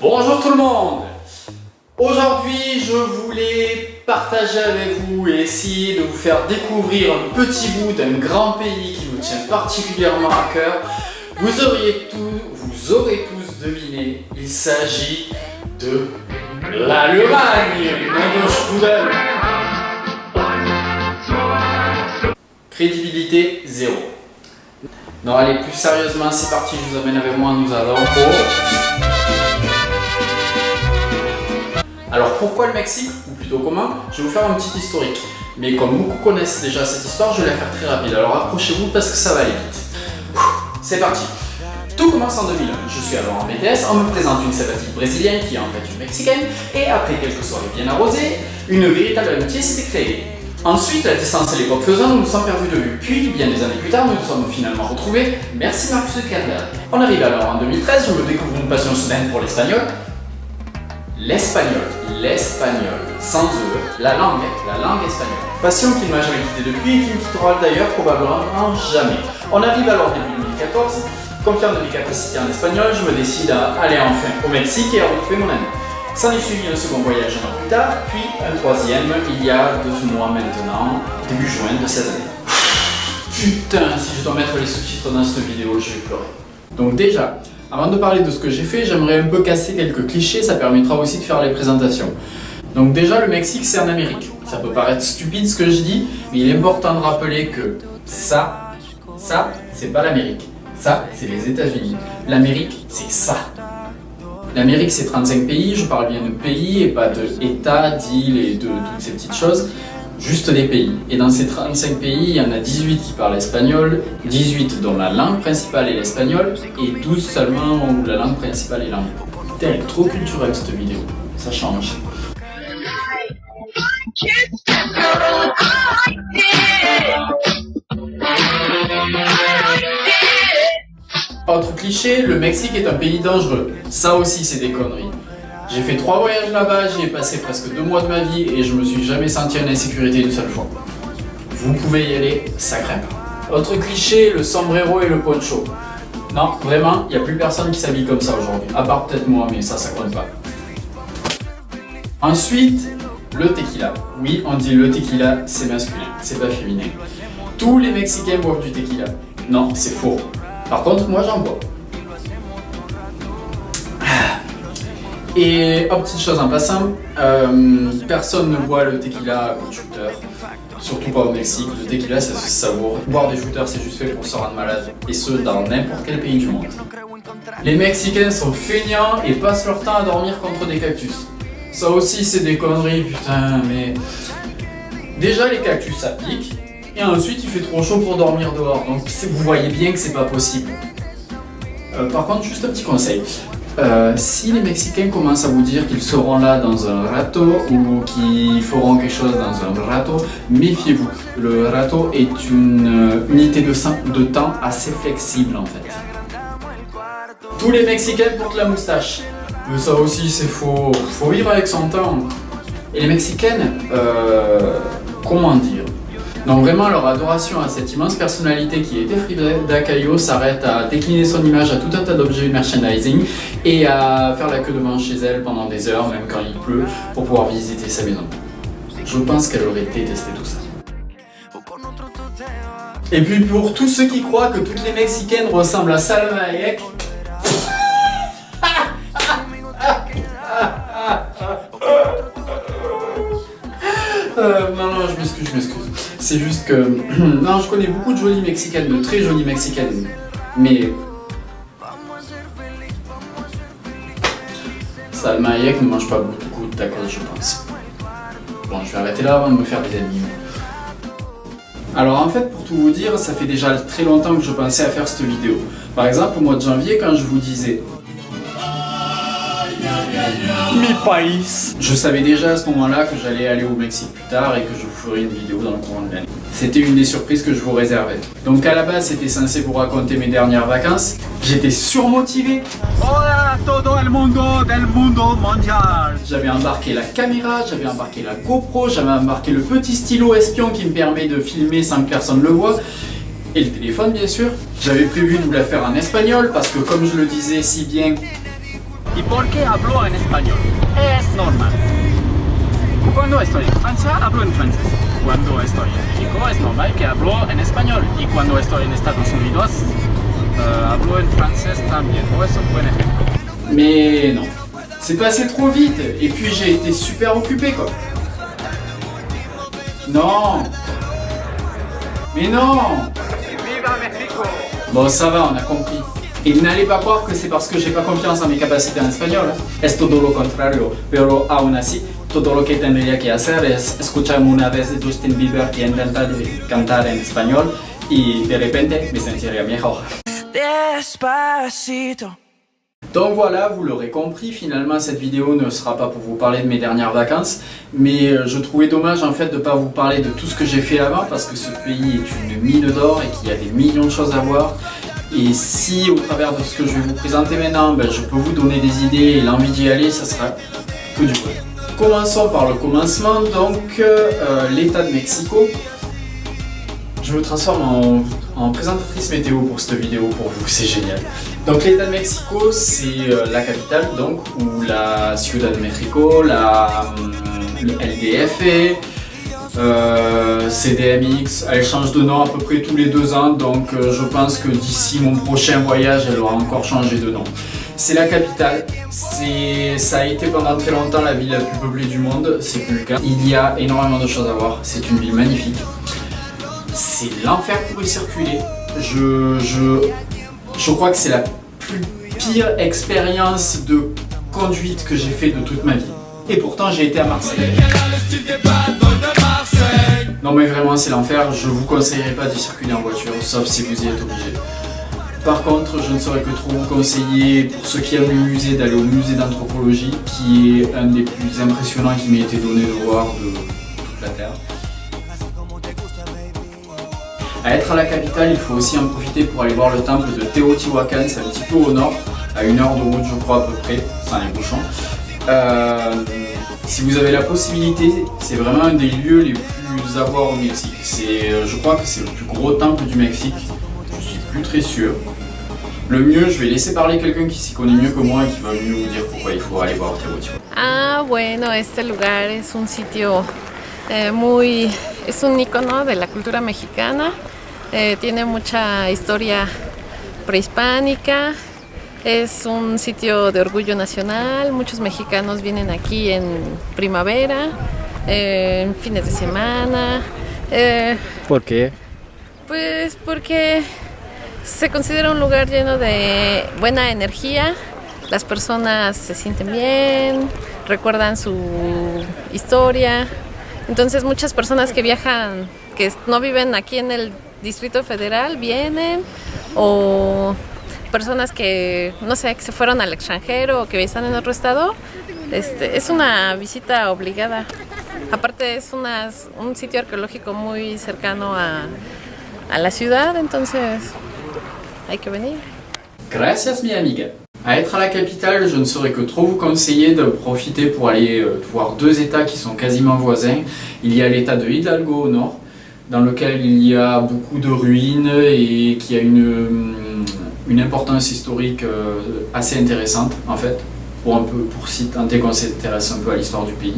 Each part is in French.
Bonjour tout le monde. Aujourd'hui, je voulais partager avec vous et essayer de vous faire découvrir un petit bout d'un grand pays qui me tient particulièrement à cœur. Vous aurez tous deviné, il s'agit de l'Allemagne, mon Strudel. Crédibilité zéro. Non, allez, plus sérieusement, c'est parti, je vous amène avec moi, nous allons Alors pourquoi le Mexique, ou plutôt comment? Je vais vous faire un petit historique. Mais comme beaucoup connaissent déjà cette histoire, je vais la faire très rapide. Alors accrochez-vous parce que ça va aller vite. C'est parti. Tout commence en 2001. Je suis alors en BTS, on me présente une sympathique brésilienne qui est en fait une mexicaine, et après quelques soirées bien arrosées, une véritable amitié s'était créée. Ensuite, la distance et l'époque faisant, nous nous sommes perdus de vue. Puis, bien des années plus tard, nous nous sommes finalement retrouvés. Merci Mark Zuckerberg. On arrive alors en 2013, je me découvre une passion soudaine pour l'espagnol. L'espagnol, sans E, la langue espagnole. Passion qui ne m'a jamais quitté depuis et qui me quittera d'ailleurs probablement jamais. On arrive alors début 2014, confiant de mes capacités en espagnol, je me décide à aller enfin au Mexique et à retrouver mon ami. S'en est suivi un second voyage un an plus tard, puis un troisième il y a 2 mois maintenant, début juin de cette année. Putain, si je dois mettre les sous-titres dans cette vidéo, je vais pleurer. Donc déjà, avant de parler de ce que j'ai fait, j'aimerais un peu casser quelques clichés, ça permettra aussi de faire les présentations. Donc déjà, le Mexique, c'est en Amérique. Ça peut paraître stupide ce que je dis, mais il est important de rappeler que ça, c'est pas l'Amérique. Ça, c'est les États-Unis. L'Amérique, c'est ça. L'Amérique, c'est 35 pays, je parle bien de pays et pas de États, d'îles et de toutes ces petites choses. Juste des pays. Et dans ces 35 pays, il y en a 18 qui parlent espagnol, 18 dont la langue principale est l'espagnol, et 12 seulement où la langue principale est l'anglais. Putain, elle est trop culturelle cette vidéo. Ça change. Autre cliché, le Mexique est un pays dangereux. Ça aussi, c'est des conneries. J'ai fait 3 voyages là-bas, j'y ai passé presque 2 mois de ma vie et je me suis jamais senti en insécurité une seule fois. Vous pouvez y aller, ça craint pas. Autre cliché, le sombrero et le poncho. Non, vraiment, il n'y a plus personne qui s'habille comme ça aujourd'hui. À part peut-être moi, mais ça compte pas. Ensuite, le tequila. Oui, on dit le tequila, c'est masculin, c'est pas féminin. Tous les Mexicains boivent du tequila. Non, c'est faux. Par contre, moi j'en bois. Et petite chose en passant, personne ne boit le tequila au shooter, surtout pas au Mexique. Le tequila, ça se savoure. Boire des shooters, c'est juste fait pour se rendre malade, et ce dans n'importe quel pays du monde. Les Mexicains sont feignants et passent leur temps à dormir contre des cactus. Ça aussi, c'est des conneries, putain, mais... Déjà, les cactus, ça pique, et ensuite, il fait trop chaud pour dormir dehors, donc vous voyez bien que c'est pas possible. Par contre, juste un petit conseil. Si les Mexicains commencent à vous dire qu'ils seront là dans un rato ou qu'ils feront quelque chose dans un rato, méfiez-vous. Le rato est une unité de temps assez flexible en fait. Tous les Mexicains portent la moustache. Mais ça aussi c'est faux. Faut vivre avec son temps. Et les Mexicaines, comment dire? Donc vraiment, leur adoration à cette immense personnalité qui était Frida Kahlo s'arrête à décliner son image à tout un tas d'objets merchandising et à faire la queue devant chez elle pendant des heures, même quand il pleut, pour pouvoir visiter sa maison. Je pense qu'elle aurait détesté tout ça. Et puis pour tous ceux qui croient que toutes les Mexicaines ressemblent à Salma Hayek, non, je m'excuse. C'est juste que... non, je connais beaucoup de jolies Mexicaines, de très jolies Mexicaines. Mais... Salma Hayek ne mange pas beaucoup de tacos, je pense. Bon, je vais arrêter là avant de me faire des ennemis. Alors en fait, pour tout vous dire, ça fait déjà très longtemps que je pensais à faire cette vidéo. Par exemple, au mois de janvier, quand je vous disais... Mi país. Je savais déjà à ce moment-là que j'allais aller au Mexique plus tard et que je vous ferai une vidéo dans le courant de l'année. C'était une des surprises que je vous réservais. Donc à la base, c'était censé vous raconter mes dernières vacances. J'étais surmotivé. Hola todo el mundo del mundo mondial. J'avais embarqué la caméra, j'avais embarqué la GoPro, j'avais embarqué le petit stylo espion qui me permet de filmer sans que personne le voie. Et le téléphone bien sûr. J'avais prévu de vous la faire en espagnol parce que comme je le disais si bien... ¿Y por qué hablo en español? Es normal. Cuando estoy en Francia, hablo en francés. Cuando estoy en México, es normal que hablo en español. Y cuando estoy en Estados Unidos, hablo en francés también. Oh, es un buen ejemplo. Mais non, c'est passé trop vite. Et puis j'ai été super occupé quoi. Non. Mais non. ¡Viva México! Bon, ça va, on a compris. Et n'allez pas croire que c'est parce que j'ai pas confiance en mes capacités en espagnol. Es todo lo contrario, pero aún así, todo lo que tendría que hacer es escucharme una vez de Justin Bieber que intenta cantar en español y de repente me sentiría mejor. Despacito. Donc voilà, vous l'aurez compris, finalement cette vidéo ne sera pas pour vous parler de mes dernières vacances, mais je trouvais dommage en fait de ne pas vous parler de tout ce que j'ai fait avant, parce que ce pays est une mine d'or et qu'il y a des millions de choses à voir. Et si au travers de ce que je vais vous présenter maintenant, je peux vous donner des idées et l'envie d'y aller, ça sera que du bon. Commençons par le commencement, donc l'État de Mexico. Je me transforme en présentatrice météo pour cette vidéo pour vous, c'est génial. Donc l'État de Mexico, c'est la capitale, donc, où la Ciudad de México, le LDF, CDMX, elle change de nom à peu près tous les 2 ans, donc je pense que d'ici mon prochain voyage, elle aura encore changé de nom. C'est la capitale, ça a été pendant très longtemps la ville la plus peuplée du monde, c'est plus le cas. Il y a énormément de choses à voir, c'est une ville magnifique. C'est l'enfer pour y circuler. Je crois que c'est la plus pire expérience de conduite que j'ai fait de toute ma vie. Et pourtant j'ai été à Marseille. Non mais vraiment c'est l'enfer, je vous conseillerais pas d'y circuler en voiture, sauf si vous y êtes obligé. Par contre, je ne saurais que trop vous conseiller, pour ceux qui aiment le musée, d'aller au musée d'anthropologie, qui est un des plus impressionnants qui m'ait été donné de voir de toute la Terre. À être à la capitale, il faut aussi en profiter pour aller voir le temple de Teotihuacan, c'est un petit peu au nord, à 1 heure de route je crois à peu près, sans les bouchons. Si vous avez la possibilité, c'est vraiment un des lieux les plus à voir au Mexique. Je crois que c'est le plus gros temple du Mexique, je suis plus très sûr. Le mieux, je vais laisser parler quelqu'un qui s'y connaît mieux que moi et qui va mieux vous dire pourquoi il faut aller voir Teotihuacan. Ah, bueno, este lugar es un sitio es un icono de la cultura mexicana, tiene mucha historia prehispánica, es un sitio de orgullo nacional, muchos mexicanos vienen aquí en primavera, en fines de semana. ¿Por qué? Pues porque se considera un lugar lleno de buena energía, las personas se sienten bien, recuerdan su historia. Entonces muchas personas que viajan, que no viven aquí en el Distrito Federal, vienen, o personas que, no sé, que se fueron al extranjero o que están en otro estado, es una visita obligada. Aparte es un sitio arqueológico muy cercano a la ciudad, entonces hay que venir. Gracias mi amiga. À être à la capitale, je ne saurais que trop vous conseiller de profiter pour aller voir 2 états qui sont quasiment voisins. Il y a l'état de Hidalgo au nord, dans lequel il y a beaucoup de ruines et qui a une importance historique assez intéressante en fait, pour si tant est qu'on s'intéresse un peu à l'histoire du pays.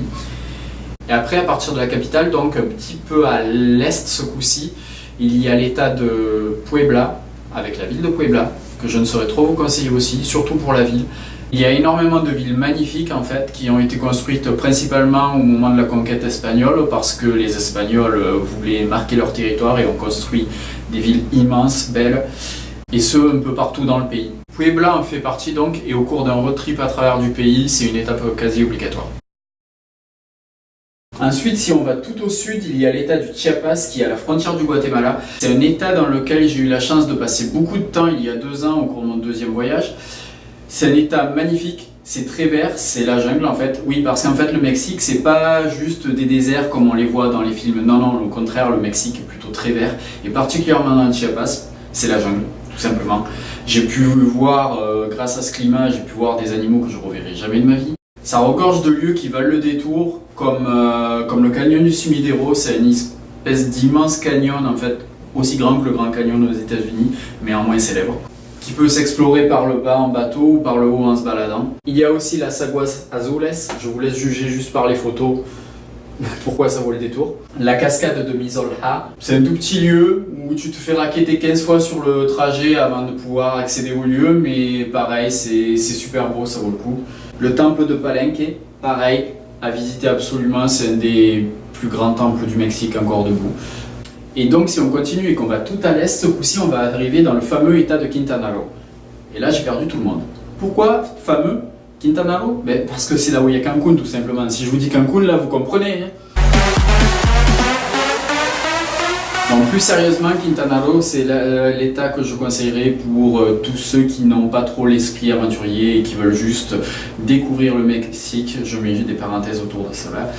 Et après, à partir de la capitale, donc un petit peu à l'est ce coup-ci, il y a l'état de Puebla, avec la ville de Puebla, que je ne saurais trop vous conseiller aussi, surtout pour la ville. Il y a énormément de villes magnifiques en fait, qui ont été construites principalement au moment de la conquête espagnole, parce que les Espagnols voulaient marquer leur territoire et ont construit des villes immenses, belles, et ce un peu partout dans le pays. Puebla en fait partie donc, et au cours d'un road trip à travers du pays, c'est une étape quasi obligatoire. Ensuite, si on va tout au sud, il y a l'état du Chiapas qui est à la frontière du Guatemala. C'est un état dans lequel j'ai eu la chance de passer beaucoup de temps il y a 2 ans au cours de mon 2e voyage. C'est un état magnifique, c'est très vert, c'est la jungle en fait. Oui, parce qu'en fait le Mexique, c'est pas juste des déserts comme on les voit dans les films. Non, non, au contraire, le Mexique est plutôt très vert. Et particulièrement dans le Chiapas, c'est la jungle, tout simplement. J'ai pu voir, grâce à ce climat, j'ai pu voir des animaux que je reverrai jamais de ma vie. Ça regorge de lieux qui valent le détour, comme le canyon du Sumidero. C'est une espèce d'immense canyon en fait, aussi grand que le Grand Canyon aux États-Unis, mais en moins célèbre. qui peut s'explorer par le bas en bateau ou par le haut en se baladant. Il y a aussi la Aguas Azules, je vous laisse juger juste par les photos pourquoi ça vaut le détour. La cascade de Mizolha, c'est un tout petit lieu où tu te fais raqueter 15 fois sur le trajet avant de pouvoir accéder au lieu, mais pareil, c'est super beau, ça vaut le coup. Le temple de Palenque, pareil, à visiter absolument, c'est un des plus grands temples du Mexique encore debout. Et donc si on continue et qu'on va tout à l'est, ce coup-ci on va arriver dans le fameux état de Quintana Roo. Et là j'ai perdu tout le monde. Pourquoi fameux Quintana Roo? Ben, parce que c'est là où il y a Cancun tout simplement. Si je vous dis Cancun, là vous comprenez. Donc plus sérieusement, Quintana Roo, c'est l'état que je conseillerais pour tous ceux qui n'ont pas trop l'esprit aventurier et qui veulent juste découvrir le Mexique. Je mets des parenthèses autour de cela.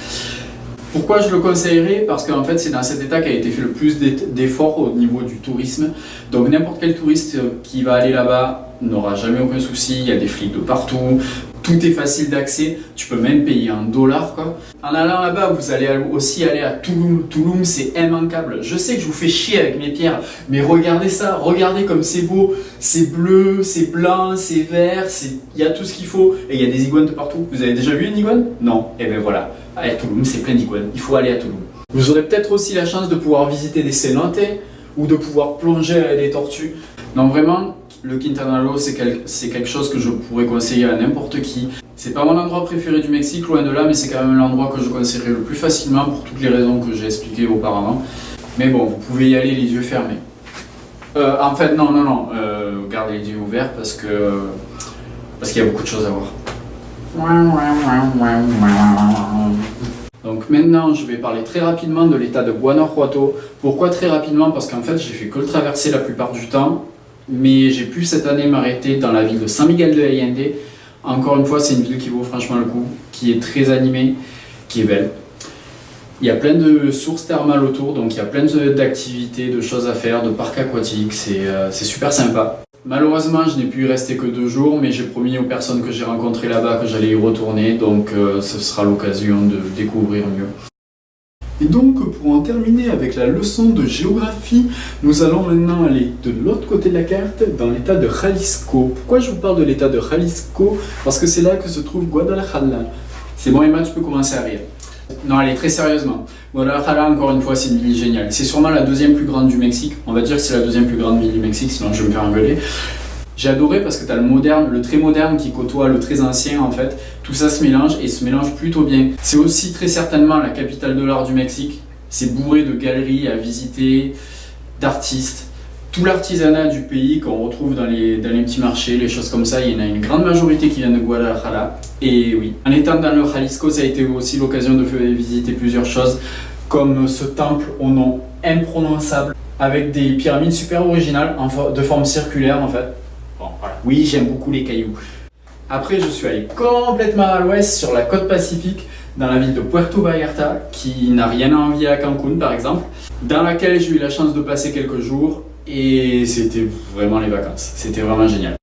Pourquoi je le conseillerais? Parce qu'en fait c'est dans cet état qu'a été fait le plus d'efforts au niveau du tourisme. Donc n'importe quel touriste qui va aller là-bas n'aura jamais aucun souci, il y a des flics de partout, tout est facile d'accès, tu peux même payer en dollars quoi. En allant là-bas, vous allez aussi aller à Tulum. Tulum c'est immanquable. Je sais que je vous fais chier avec mes pierres, mais regardez ça, regardez comme c'est beau, c'est bleu, c'est blanc, c'est vert, il y a tout ce qu'il faut et il y a des iguanes de partout. Vous avez déjà vu une iguane? Non? Et ben voilà, à Tulum c'est plein d'iguanes, il faut aller à Tulum. Vous aurez peut-être aussi la chance de pouvoir visiter des cenotes ou de pouvoir plonger avec des tortues. Non vraiment, le Quintana Roo c'est quelque chose que je pourrais conseiller à n'importe qui. C'est pas mon endroit préféré du Mexique, loin de là, mais c'est quand même l'endroit que je conseillerais le plus facilement pour toutes les raisons que j'ai expliquées auparavant. Mais bon, vous pouvez y aller les yeux fermés. En fait, non, gardez les yeux ouverts parce qu'il y a beaucoup de choses à voir. Donc maintenant, je vais parler très rapidement de l'état de Guanajuato. Pourquoi très rapidement? Parce qu'en fait, j'ai fait que le traverser la plupart du temps. Mais j'ai pu cette année m'arrêter dans la ville de San Miguel de Allende. Encore une fois, c'est une ville qui vaut franchement le coup, qui est très animée, qui est belle. Il y a plein de sources thermales autour, donc il y a plein d'activités, de choses à faire, de parcs aquatiques, c'est super sympa. Malheureusement, je n'ai pu y rester que 2 jours, mais j'ai promis aux personnes que j'ai rencontrées là-bas que j'allais y retourner, donc ce sera l'occasion de découvrir mieux. Et donc, pour en terminer avec la leçon de géographie, nous allons maintenant aller de l'autre côté de la carte, dans l'état de Jalisco. Pourquoi je vous parle de l'état de Jalisco? Parce que c'est là que se trouve Guadalajara. C'est bon Emma, tu peux commencer à rire. Non, allez, très sérieusement. Guadalajara, encore une fois, c'est une ville géniale. C'est sûrement la 2e plus grande du Mexique. On va dire que c'est la 2e plus grande ville du Mexique, sinon je vais me faire engueuler. J'ai adoré parce que tu as le moderne, le très moderne qui côtoie le très ancien en fait. Tout ça se mélange et se mélange plutôt bien. C'est aussi très certainement la capitale de l'art du Mexique. C'est bourré de galeries à visiter, d'artistes. Tout l'artisanat du pays qu'on retrouve dans les petits marchés, les choses comme ça, il y en a une grande majorité qui vient de Guadalajara. Et oui, en étant dans le Jalisco, ça a été aussi l'occasion de visiter plusieurs choses, comme ce temple au nom imprononçable, avec des pyramides super originales, de forme circulaire en fait. Bon, voilà. Oui, j'aime beaucoup les cailloux. Après, je suis allé complètement à l'ouest sur la côte pacifique, dans la ville de Puerto Vallarta, qui n'a rien à envier à Cancun par exemple, dans laquelle j'ai eu la chance de passer quelques jours et c'était vraiment les vacances. C'était vraiment génial.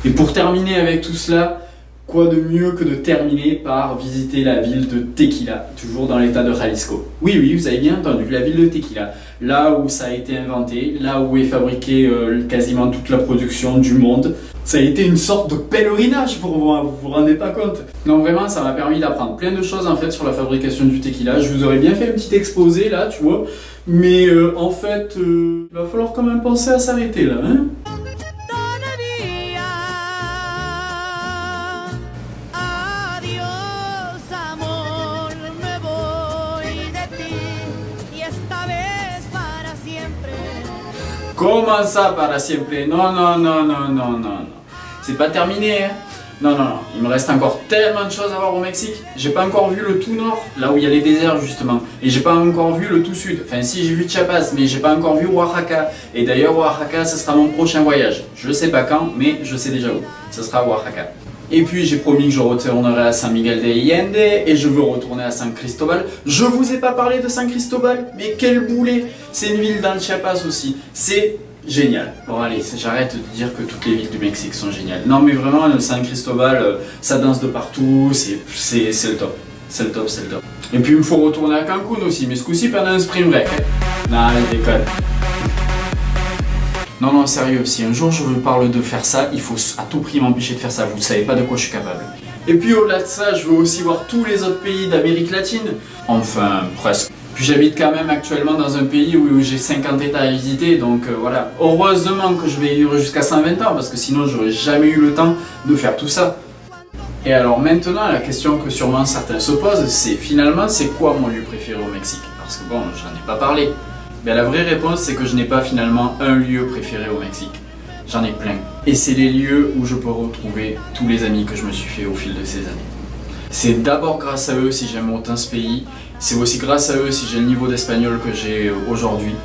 Et pour terminer avec tout cela, quoi de mieux que de terminer par visiter la ville de Tequila, toujours dans l'état de Jalisco. Oui, vous avez bien entendu, la ville de Tequila, là où ça a été inventé, là où est fabriquée quasiment toute la production du monde. Ça a été une sorte de pèlerinage pour moi, vous vous rendez pas compte? Non, vraiment, ça m'a permis d'apprendre plein de choses en fait sur la fabrication du tequila. Je vous aurais bien fait un petit exposé là, tu vois, mais en fait, il va falloir quand même penser à s'arrêter là, hein? Comment ça, para siempre? Non. C'est pas terminé, hein? Non. Il me reste encore tellement de choses à voir au Mexique. J'ai pas encore vu le tout nord, là où il y a les déserts justement. Et j'ai pas encore vu le tout sud. Enfin si, j'ai vu Chiapas, mais j'ai pas encore vu Oaxaca. Et d'ailleurs, Oaxaca, ce sera mon prochain voyage. Je sais pas quand, mais je sais déjà où. Ce sera Oaxaca. Et puis j'ai promis que je retournerai à San Miguel de Allende et je veux retourner à San Cristobal. Je vous ai pas parlé de San Cristobal, mais quel boulet! C'est une ville dans le Chiapas aussi. C'est génial. Bon allez, j'arrête de dire que toutes les villes du Mexique sont géniales. Non mais vraiment, le San Cristobal, ça danse de partout, c'est le top. C'est le top. Et puis il me faut retourner à Cancun aussi, mais ce coup-ci pendant un spring break. Non, allez, déconne. Non, non, sérieux, si un jour je vous parle de faire ça, il faut à tout prix m'empêcher de faire ça, vous savez pas de quoi je suis capable. Et puis au-delà de ça, je veux aussi voir tous les autres pays d'Amérique latine. Enfin, presque. Puis j'habite quand même actuellement dans un pays où j'ai 50 états à visiter, donc voilà. Heureusement que je vais vivre jusqu'à 120 ans, parce que sinon j'aurais jamais eu le temps de faire tout ça. Et alors maintenant, la question que sûrement certains se posent, c'est finalement, c'est quoi mon lieu préféré au Mexique? Parce que bon, j'en ai pas parlé. Ben, la vraie réponse, c'est que je n'ai pas finalement un lieu préféré au Mexique. J'en ai plein. Et c'est les lieux où je peux retrouver tous les amis que je me suis fait au fil de ces années. C'est d'abord grâce à eux si j'aime autant ce pays. C'est aussi grâce à eux si j'ai le niveau d'espagnol que j'ai aujourd'hui.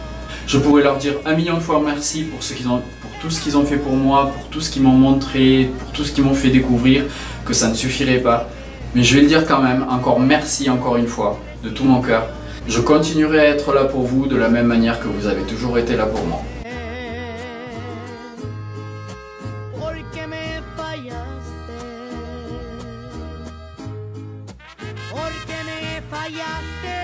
Je pourrais leur dire 1 million de fois merci pour tout ce qu'ils ont fait pour moi, pour tout ce qu'ils m'ont montré, pour tout ce qu'ils m'ont fait découvrir, que ça ne suffirait pas. Mais je vais le dire quand même, encore merci encore une fois, de tout mon cœur. Je continuerai à être là pour vous de la même manière que vous avez toujours été là pour moi. Porque me fallaste.